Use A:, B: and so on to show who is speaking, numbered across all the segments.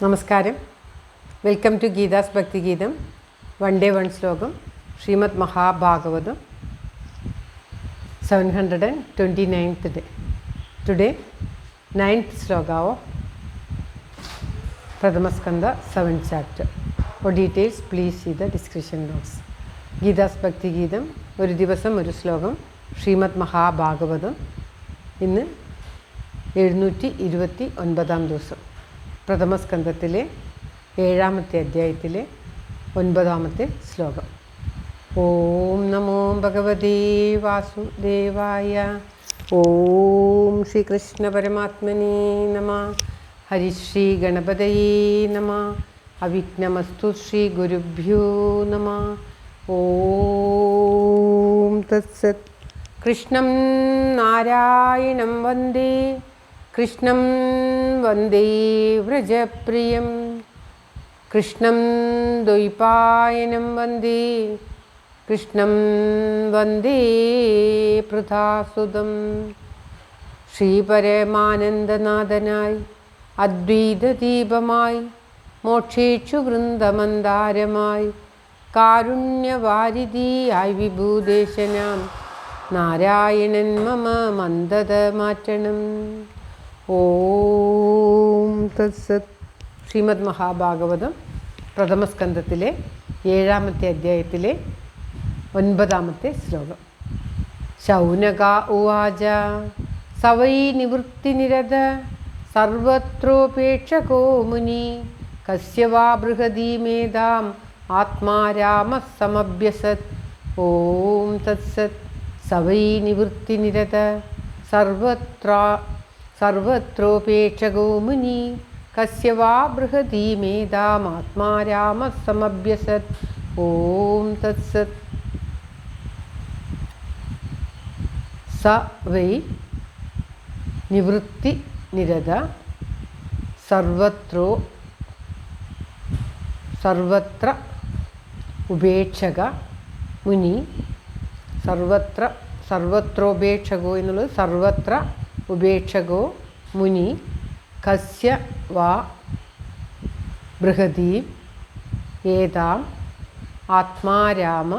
A: നമസ്കാരം. Welcome to Geetha's ഭക്തിഗീതം. One day one ശ്ലോകം. Srimad Mahabhagavatam 729th day. Today 9th sloka of Prathama Skanda 7th chapter. For details please see the description notes. Geetha's Bhakthigeetham ഒരു ദിവസം ഒരു ശ്ലോകം. ശ്രീമദ് മഹാഭാഗവതം ഇന്ന് 729 ദിവസം. പ്രഥമസ്കന്ധത്തിലെ 7ാമത്തെ അധ്യായത്തിലെ 9ാമത്തെ ശ്ലോകം. ഓം നമോ ഭഗവതേ വാസുദേവായ. ഓം ശ്രീകൃഷ്ണ പരമാത്മനേ നമഃ. ഹരിശ്രീ ഗണപതയേ നമഃ. അവിഘ്നമസ്തു ശ്രീ ഗുരുഭ്യോ നമഃ. ഓം തത്സത്. കൃഷ്ണം നാരായണം വന്ദേ കൃഷ്ണം വന്ദേ വ്രജപ്രിയം. കൃഷ്ണം ദ്വൈപായനം വന്ദേ കൃഷ്ണം വന്ദേ പൃഥാസുതം. ശ്രീപരമാനന്ദനാഥനായി അദ്വൈതദീപമായി മോക്ഷേക്ഷു വൃന്ദമന്ദാരമായി കാരുണ്യവാരിധിയായി വിഭൂദേശനാം നാരായണൻ മമ മന്ദത മാറ്റണം. ഓം തത്സത്. ശ്രീമദ് മഹാഭാഗവതം പ്രഥമസ്കന്ധത്തിലെ 7ാമത്തെ അധ്യായത്തിലെ 9ാമത്തെ ശ്ലോകം. ശൗനക ഉവാച സവൈ നിവൃത്തിനിരത സർവത്രോപേക്ഷകോ മുനി കസ്യ വാ ബൃഹതീമേധാം ആത്മാ രാമഃ സമഭ്യസത്. ഓം തത്സത്. സവൈ നിവൃത്തിനിരത സർവത്രോപേക്ഷകോ മുനി കസ്യ വാ ബൃഹതീമേധാം ആത്മാ രാമഃ സമഭ്യസത്. ഓം തത്സത്. സ വൈ നിവൃത്തിനിരത സർവത്ര ഉപേക്ഷക മുനി. സർവത്രോപേക്ഷകോ എന്നുള്ളത് സർവത്ര ഉപേക്ഷകോ മുനി കസ്യ വാ ബൃഹതീം ഏതാം ആത്മാരാമ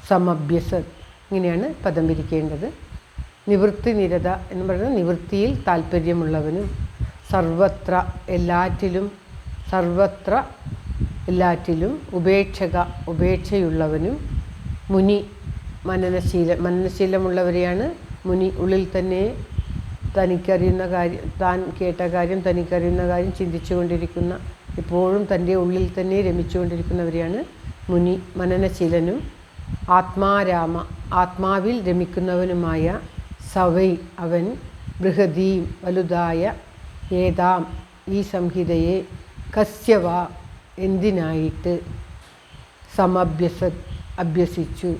A: സമഭ്യസത്. ഇങ്ങനെയാണ് പദം പിരിക്കേണ്ടത്. നിവൃത്തിനിരത എന്ന് പറയുന്നത് നിവൃത്തിയിൽ താല്പര്യമുള്ളവനും സർവത്ര എല്ലാറ്റിലും ഉപേക്ഷയുള്ളവനും മുനി മനനശീലമുള്ളവരെയാണ് മുനി. ഉള്ളിൽ തന്നെ തനിക്കറിയുന്ന കാര്യം, താൻ കേട്ട കാര്യം, തനിക്കറിയുന്ന കാര്യം ചിന്തിച്ചു കൊണ്ടിരിക്കുന്ന, എപ്പോഴും തൻ്റെ ഉള്ളിൽ തന്നെ രമിച്ചുകൊണ്ടിരിക്കുന്നവരെയാണ് മുനി. മനനശീലനും ആത്മാരാമ ആത്മാവിൽ രമിക്കുന്നവനുമായ സവൈ അവൻ ബൃഹതീം വലുതായ ഏതാം ഈ സംഹിതയെ കസ്യവ എന്തിനായിട്ട് സമഭ്യസത് അഭ്യസിച്ചു.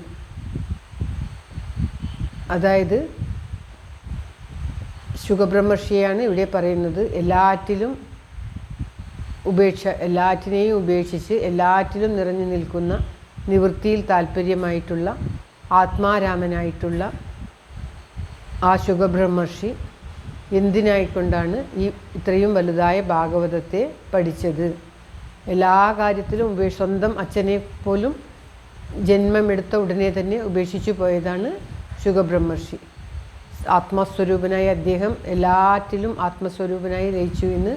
A: അതായത് ശുകബ്രഹ്മർഷിയാണ് ഇവിടെ പറയുന്നത്. എല്ലാറ്റിനെയും ഉപേക്ഷിച്ച് എല്ലാറ്റിലും നിറഞ്ഞു നിൽക്കുന്ന നിവൃത്തിയിൽ താല്പര്യമായിട്ടുള്ള ആത്മാരാമനായിട്ടുള്ള ആ ശുകബ്രഹ്മർഷി എന്തിനായിക്കൊണ്ടാണ് ഇത്രയും വലുതായ ഭാഗവതത്തെ പഠിച്ചത്. എല്ലാ കാര്യത്തിലും സ്വന്തം അച്ഛനെ പോലും ജന്മമെടുത്ത ഉടനെ തന്നെ ഉപേക്ഷിച്ചു പോയതാണ് ശുകബ്രഹ്മർഷി. ആത്മസ്വരൂപനായ അദ്ദേഹം എല്ലാറ്റിലും ആത്മസ്വരൂപനായി ലയിച്ചു എന്ന്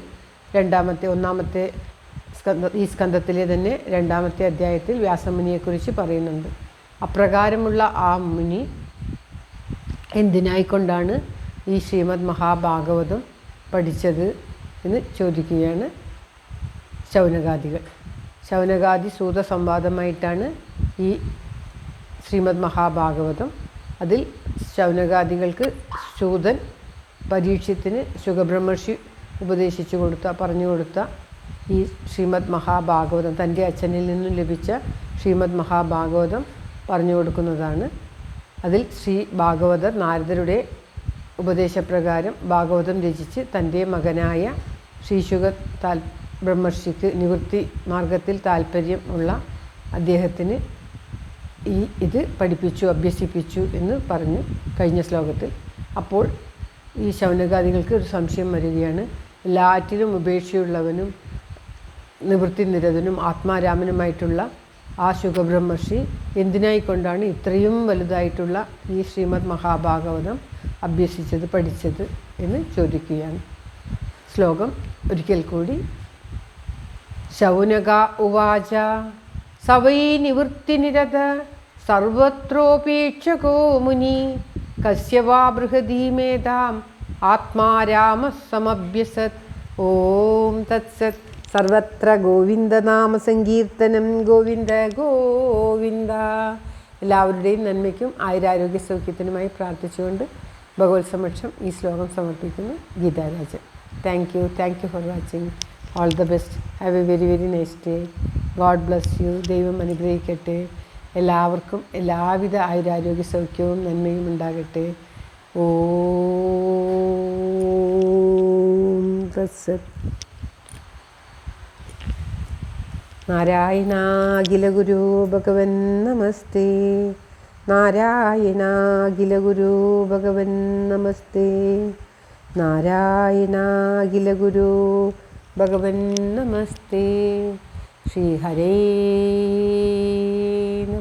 A: ഒന്നാമത്തെ ഈ സ്കന്ധത്തിലെ തന്നെ 2ാമത്തെ അധ്യായത്തിൽ വ്യാസമുനിയെക്കുറിച്ച് പറയുന്നുണ്ട്. അപ്രകാരമുള്ള ആ മുനി എന്തിനായിക്കൊണ്ടാണ് ഈ ശ്രീമദ് മഹാഭാഗവതം പഠിച്ചത് എന്ന് ചോദിക്കുകയാണ് ശൗനകാദികൾ. ശൗനകാദി സൂത സംവാദമായിട്ടാണ് ഈ ശ്രീമദ് മഹാഭാഗവതം. അതിൽ ശൗനകാദികൾക്ക് ശൂതൻ പരീക്ഷത്തിന് ശുകബ്രഹ്മർഷി പറഞ്ഞു കൊടുത്ത ഈ ശ്രീമദ് മഹാഭാഗവതം തൻ്റെ അച്ഛനിൽ നിന്നും ലഭിച്ച ശ്രീമദ് മഹാഭാഗവതം പറഞ്ഞു കൊടുക്കുന്നതാണ്. അതിൽ ശ്രീ ഭാഗവതർ നാരദരുടെ ഉപദേശപ്രകാരം ഭാഗവതം രചിച്ച് തൻ്റെ മകനായ ശ്രീശുക ബ്രഹ്മർഷിക്ക് നിവൃത്തി മാർഗത്തിൽ താല്പര്യം ഉള്ള അദ്ദേഹത്തിന് ഇത് പഠിപ്പിച്ചു, അഭ്യസിപ്പിച്ചു എന്ന് പറഞ്ഞു കഴിഞ്ഞ ശ്ലോകത്തിൽ. അപ്പോൾ ഈ ശൗനകാദികൾക്ക് ഒരു സംശയം വരികയാണ്. എല്ലാറ്റിലും ഉപേക്ഷയുള്ളവനും നിവൃത്തി നിരതനും ആത്മാരാമനുമായിട്ടുള്ള ആ ശുഖബ്രഹ്മർഷി എന്തിനായിക്കൊണ്ടാണ് ഇത്രയും വലുതായിട്ടുള്ള ഈ ശ്രീമദ് മഹാഭാഗവതം അഭ്യസിച്ചത്, പഠിച്ചത് എന്ന് ചോദിക്കുകയാണ്. ശ്ലോകം ഒരിക്കൽ കൂടി. ശൗനക ഉവാച സവൈ നിവൃത്തിനിരത സർവത്രോപേക്ഷകോ മുനി കസ്യ വാ ബൃഹദീമേധാം ആത്മാരാമഃ സമഭ്യസത്. ഓം തത്സത്. സർവത്ര ഗോവിന്ദനാമ സങ്കീർത്തനം. ഗോവിന്ദ ഗോവിന്ദ. എല്ലാവരുടെയും നന്മയ്ക്കും ആയുരാരോഗ്യ സൗഖ്യത്തിനുമായി പ്രാർത്ഥിച്ചുകൊണ്ട് ഭഗവത് സമക്ഷം ഈ ശ്ലോകം സമർപ്പിക്കുന്നു. Geetha Rajan. Thank you for watching. All the best. Have A very very nice day. God bless you. ദൈവം അനുഗ്രഹിക്കട്ടെ. എല്ലാവർക്കും എല്ലാവിധ ആയുരാരോഗ്യ സൗഖ്യവും നന്മയും ഉണ്ടാകട്ടെ. ഓം തത്സത്. നാരായണാഖില ഗുരു ഭഗവൻ നമസ്തേ. നാരായണാഖില ഗുരു ഭഗവൻ നമസ്തേ. നാരായണാഖില ഗുരു ഭഗവൻ നമസ്തേ. ശ്രീ ഹരേ നമഃ.